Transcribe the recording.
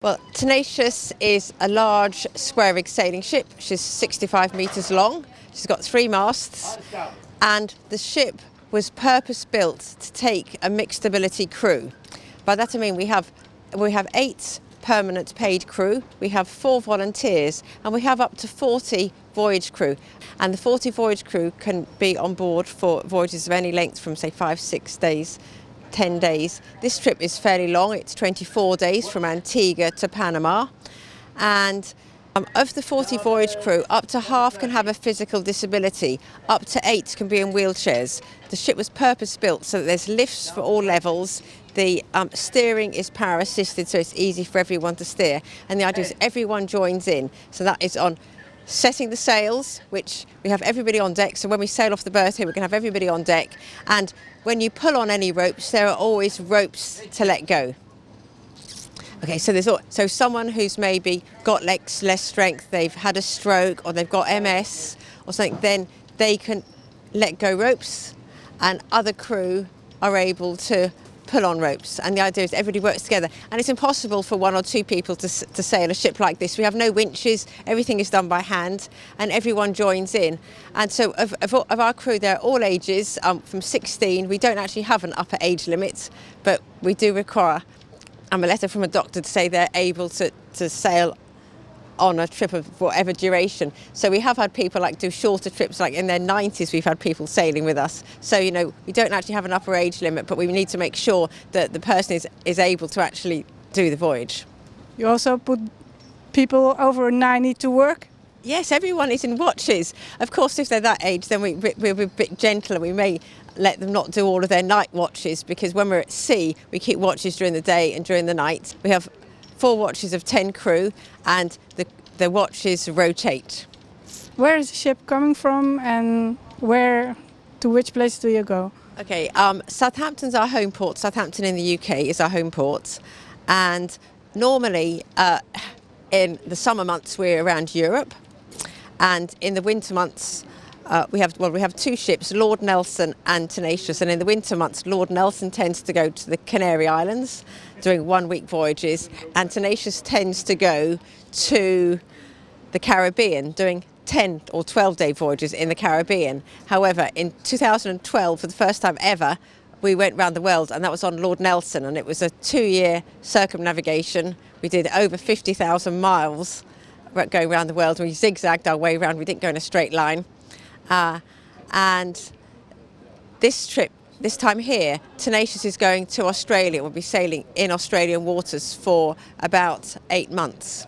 Well, Tenacious is a large square-rig sailing ship. She's 65 metres long. She's got 3 masts, and the ship was purpose-built to take a mixed ability crew. By that I mean we have 8 permanent paid crew, we have 4 volunteers, and we have up to 40 voyage crew. And the 40 voyage crew can be on board for voyages of any length from, say, 5-6 days, 10 days. This trip is fairly long. It's 24 days from Antigua to Panama, and of the 40 voyage crew, up to half can have a physical disability, up to 8 can be in wheelchairs. The ship was purpose-built so that there's lifts for all levels. The steering is power assisted, so it's easy for everyone to steer, and the idea is everyone joins in. So that is on setting the sails, which we have everybody on deck. So when we sail off the berth here, we can have everybody on deck, and when you pull on any ropes, there are always ropes to let go. Okay, so someone who's maybe got less strength, they've had a stroke, or they've got MS or something, then they can let go ropes, and other crew are able to pull on ropes. And the idea is everybody works together, and it's impossible for 1 or 2 people to sail a ship like this. We have no winches, everything is done by hand, and everyone joins in. And so of our crew, they're all ages, from 16. We don't actually have an upper age limit, but we do require a letter from a doctor to say they're able to sail on a trip of whatever duration. So we have had people do shorter trips, like in their 90s we've had people sailing with us. So, we don't actually have an upper age limit, but we need to make sure that the person is able to actually do the voyage. You also put people over 90 to work? Yes, everyone is in watches. Of course, if they're that age, then we're a bit gentler. We may let them not do all of their night watches, because when we're at sea, we keep watches during the day and during the night. We have 4 watches of 10 crew, and the watches rotate. Where is the ship coming from, and to which place do you go? Okay, Southampton's our home port. Southampton in the UK is our home port, and normally in the summer months we're around Europe, and in the winter months we have 2 ships, Lord Nelson and Tenacious, and in the winter months Lord Nelson tends to go to the Canary Islands doing 1-week voyages, and Tenacious tends to go to the Caribbean doing 10 or 12-day voyages in the Caribbean. However, in 2012, for the first time ever, we went round the world, and that was on Lord Nelson, and it was a 2-year circumnavigation. We did over 50,000 miles going around the world. We zigzagged our way around. We didn't go in a straight line. And this trip, this time here, Tenacious is going to Australia. We'll be sailing in Australian waters for about 8 months.